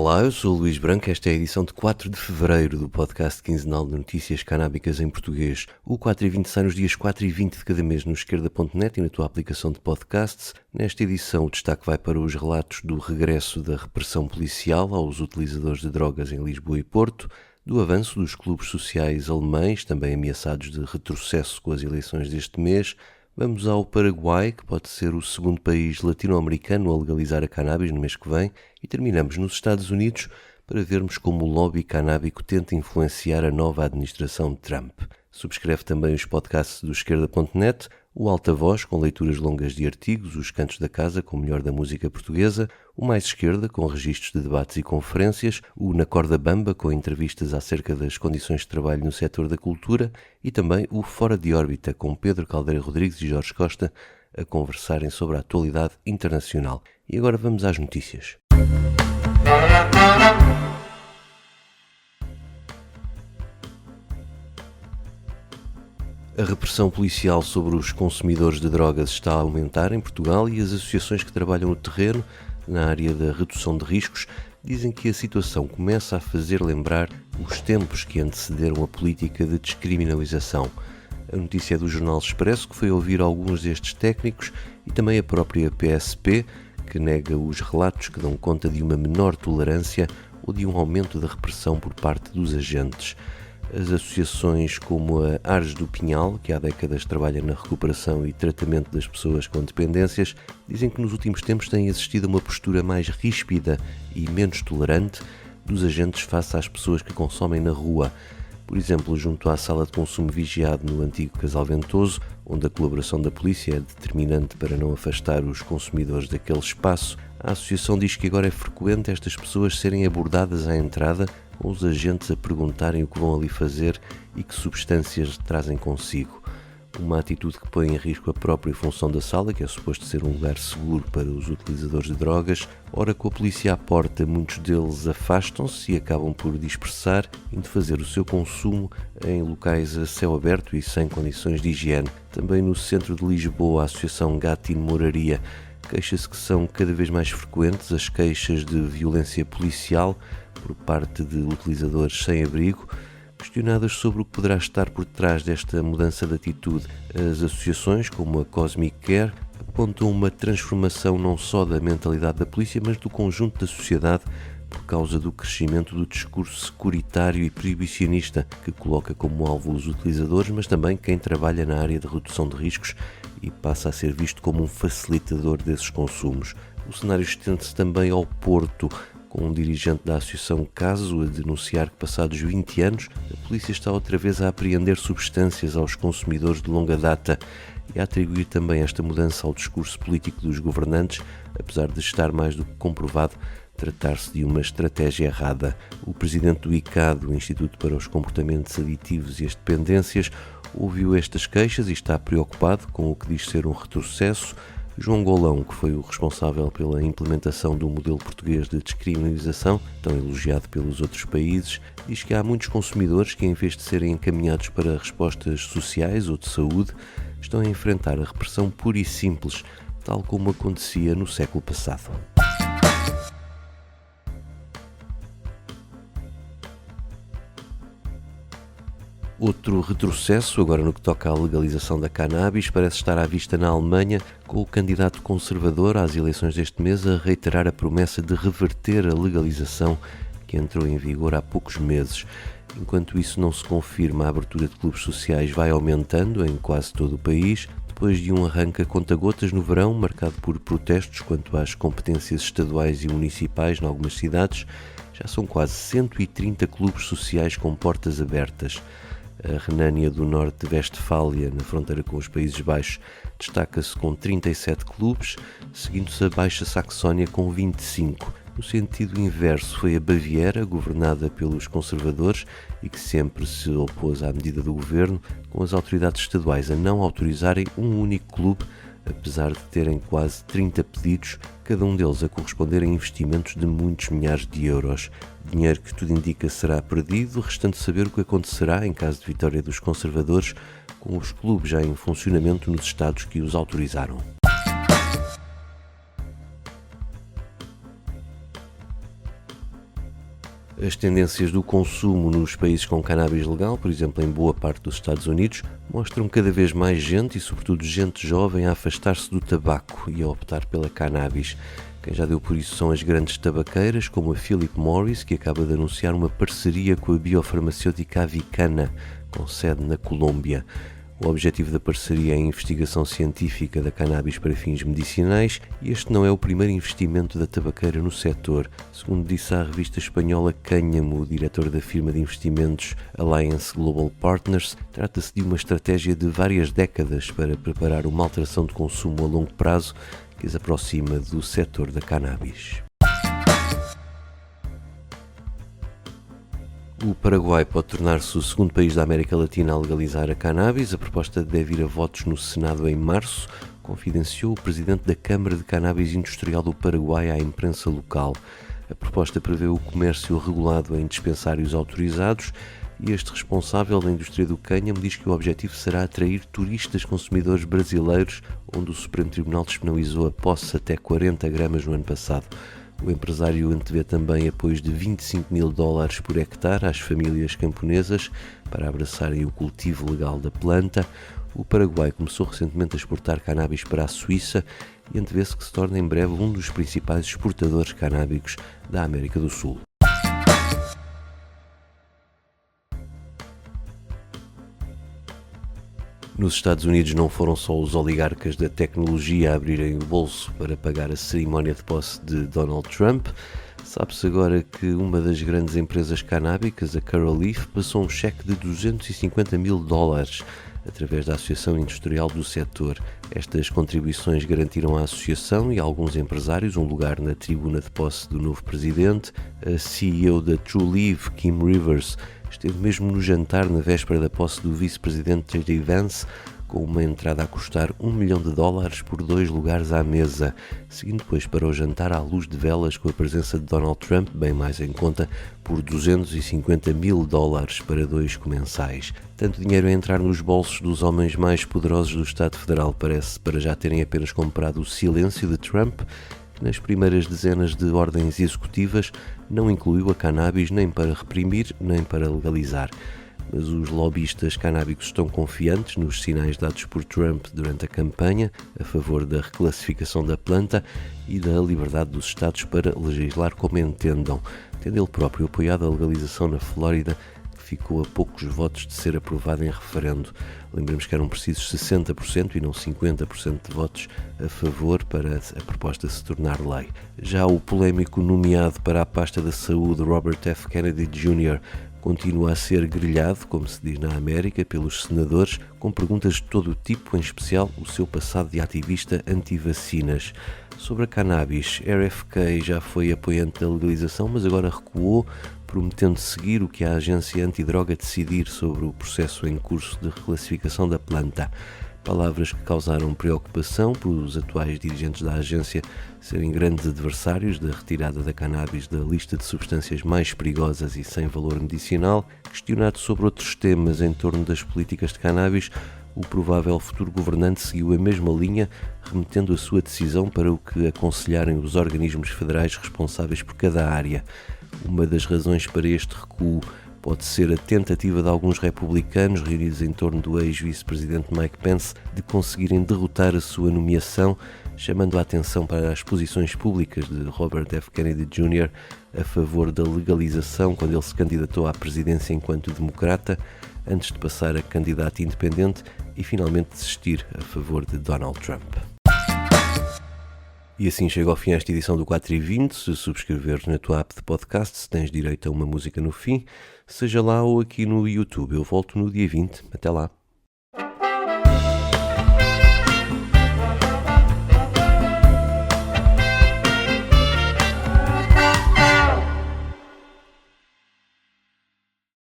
Olá, eu sou o Luís Branco, esta é a edição de 4 de fevereiro do podcast quinzenal de notícias canábicas em português. O 4 e 20 sai nos dias 4 e 20 de cada mês no esquerda.net e na tua aplicação de podcasts. Nesta edição o destaque vai para os relatos do regresso da repressão policial aos utilizadores de drogas em Lisboa e Porto, do avanço dos clubes sociais alemães, também ameaçados de retrocesso com as eleições deste mês. Vamos ao Paraguai, que pode ser o segundo país latino-americano a legalizar a cannabis no mês que vem, e terminamos nos Estados Unidos para vermos como o lobby canábico tenta influenciar a nova administração de Trump. Subscreve também os podcasts do esquerda.net, o Alta Voz, com leituras longas de artigos, os Cantos da Casa, com o melhor da música portuguesa, o Mais Esquerda, com registros de debates e conferências, o Na Corda Bamba, com entrevistas acerca das condições de trabalho no setor da cultura, e também o Fora de Órbita, com Pedro Caldeira Rodrigues e Jorge Costa, a conversarem sobre a atualidade internacional. E agora vamos às notícias. A repressão policial sobre os consumidores de drogas está a aumentar em Portugal e as associações que trabalham no terreno, na área da redução de riscos, dizem que a situação começa a fazer lembrar os tempos que antecederam a política de descriminalização. A notícia é do Jornal Expresso, que foi ouvir alguns destes técnicos, e também a própria PSP, que nega os relatos que dão conta de uma menor tolerância ou de um aumento da repressão por parte dos agentes. As associações como a Ares do Pinhal, que há décadas trabalha na recuperação e tratamento das pessoas com dependências, dizem que nos últimos tempos tem existido uma postura mais ríspida e menos tolerante dos agentes face às pessoas que consomem na rua. Por exemplo, junto à sala de consumo vigiado no antigo Casal Ventoso, onde a colaboração da polícia é determinante para não afastar os consumidores daquele espaço, a associação diz que agora é frequente estas pessoas serem abordadas à entrada, com os agentes a perguntarem o que vão ali fazer e que substâncias trazem consigo. Uma atitude que põe em risco a própria função da sala, que é suposto ser um lugar seguro para os utilizadores de drogas. Ora, com a polícia à porta, muitos deles afastam-se e acabam por dispersar, indo fazer o seu consumo em locais a céu aberto e sem condições de higiene. Também no centro de Lisboa, a Associação Gatine Moraria queixa-se que são cada vez mais frequentes as queixas de violência policial por parte de utilizadores sem abrigo. Questionadas sobre o que poderá estar por trás desta mudança de atitude, as associações, como a Cosmic Care, apontam uma transformação não só da mentalidade da polícia, mas do conjunto da sociedade por causa do crescimento do discurso securitário e proibicionista que coloca como alvo os utilizadores, mas também quem trabalha na área de redução de riscos e passa a ser visto como um facilitador desses consumos. O cenário estende-se também ao Porto, com um dirigente da Associação Caso a denunciar que, passados 20 anos, a polícia está outra vez a apreender substâncias aos consumidores de longa data e a atribuir também esta mudança ao discurso político dos governantes, apesar de estar mais do que comprovado tratar-se de uma estratégia errada. O presidente do ICAD, o Instituto para os Comportamentos Aditivos e as Dependências, ouviu estas queixas e está preocupado com o que diz ser um retrocesso. João Golão, que foi o responsável pela implementação do modelo português de descriminalização, tão elogiado pelos outros países, diz que há muitos consumidores que, em vez de serem encaminhados para respostas sociais ou de saúde, estão a enfrentar a repressão pura e simples, tal como acontecia no século passado. Outro retrocesso, agora no que toca à legalização da cannabis, parece estar à vista na Alemanha, com o candidato conservador às eleições deste mês a reiterar a promessa de reverter a legalização que entrou em vigor há poucos meses. Enquanto isso não se confirma, a abertura de clubes sociais vai aumentando em quase todo o país, depois de um arranque a conta-gotas no verão, marcado por protestos quanto às competências estaduais e municipais em algumas cidades. Já são quase 130 clubes sociais com portas abertas. A Renânia do Norte-Westfália, na fronteira com os Países Baixos, destaca-se com 37 clubes, seguindo-se a Baixa Saxónia com 25. No sentido inverso foi a Baviera, governada pelos conservadores e que sempre se opôs à medida do governo, com as autoridades estaduais a não autorizarem um único clube, apesar de terem quase 30 pedidos, cada um deles a corresponder a investimentos de muitos milhares de euros. Dinheiro que tudo indica será perdido, restando saber o que acontecerá em caso de vitória dos conservadores, com os clubes já em funcionamento nos estados que os autorizaram. As tendências do consumo nos países com cannabis legal, por exemplo em boa parte dos Estados Unidos, mostram cada vez mais gente e sobretudo gente jovem a afastar-se do tabaco e a optar pela cannabis. Quem já deu por isso são as grandes tabaqueiras, como a Philip Morris, que acaba de anunciar uma parceria com a biofarmacêutica Avicanna, com sede na Colômbia. O objetivo da parceria é a investigação científica da cannabis para fins medicinais e este não é o primeiro investimento da tabaqueira no setor. Segundo disse à revista espanhola Cânhamo, o diretor da firma de investimentos Alliance Global Partners, trata-se de uma estratégia de várias décadas para preparar uma alteração de consumo a longo prazo que as aproxima do setor da cannabis. O Paraguai pode tornar-se o segundo país da América Latina a legalizar a cannabis. A proposta deve ir a votos no Senado em março, confidenciou o presidente da Câmara de Cannabis Industrial do Paraguai à imprensa local. A proposta prevê o comércio regulado em dispensários autorizados e este responsável da indústria do cânhamo diz que o objetivo será atrair turistas consumidores brasileiros, onde o Supremo Tribunal despenalizou a posse até 40 gramas no ano passado. O empresário antevê também apoios de $25.000 por hectare às famílias camponesas para abraçarem o cultivo legal da planta. O Paraguai começou recentemente a exportar cannabis para a Suíça e antevê-se que se torne em breve um dos principais exportadores canábicos da América do Sul. Nos Estados Unidos não foram só os oligarcas da tecnologia a abrirem o bolso para pagar a cerimónia de posse de Donald Trump. Sabe-se agora que uma das grandes empresas canábicas, a Curaleaf, passou um cheque de $250.000 através da Associação Industrial do Setor. Estas contribuições garantiram à associação e a alguns empresários um lugar na tribuna de posse do novo presidente. A CEO da Trulieve, Kim Rivers, esteve mesmo no jantar na véspera da posse do vice-presidente J.D. Vance, com uma entrada a custar $1 milhão por 2 lugares à mesa, seguindo depois para o jantar à luz de velas com a presença de Donald Trump, bem mais em conta, por $250.000 para 2 comensais. Tanto dinheiro a entrar nos bolsos dos homens mais poderosos do Estado Federal parece para já terem apenas comprado o silêncio de Trump, que nas primeiras dezenas de ordens executivas não incluiu a cannabis nem para reprimir nem para legalizar. Mas os lobistas canábicos estão confiantes nos sinais dados por Trump durante a campanha a favor da reclassificação da planta e da liberdade dos Estados para legislar como entendam, tendo ele próprio apoiado a legalização na Flórida, que ficou a poucos votos de ser aprovada em referendo. Lembremos que eram precisos 60% e não 50% de votos a favor para a proposta se tornar lei. Já o polémico nomeado para a pasta da saúde, Robert F. Kennedy Jr., continua a ser grelhado, como se diz na América, pelos senadores, com perguntas de todo o tipo, em especial o seu passado de ativista anti-vacinas. Sobre a cannabis, RFK já foi apoiante da legalização, mas agora recuou, prometendo seguir o que a agência antidroga decidir sobre o processo em curso de reclassificação da planta. Palavras que causaram preocupação por os atuais dirigentes da agência serem grandes adversários da retirada da cannabis da lista de substâncias mais perigosas e sem valor medicinal. Questionado sobre outros temas em torno das políticas de cannabis, o provável futuro governante seguiu a mesma linha, remetendo a sua decisão para o que aconselharem os organismos federais responsáveis por cada área. Uma das razões para este recuo pode ser a tentativa de alguns republicanos reunidos em torno do ex-vice-presidente Mike Pence de conseguirem derrotar a sua nomeação, chamando a atenção para as posições públicas de Robert F. Kennedy Jr. a favor da legalização quando ele se candidatou à presidência enquanto democrata, antes de passar a candidato independente e finalmente desistir a favor de Donald Trump. E assim chega ao fim esta edição do 4:20. Se subscreveres na tua app de podcast, tens direito a uma música no fim, seja lá ou aqui no YouTube. Eu volto no dia 20. Até lá.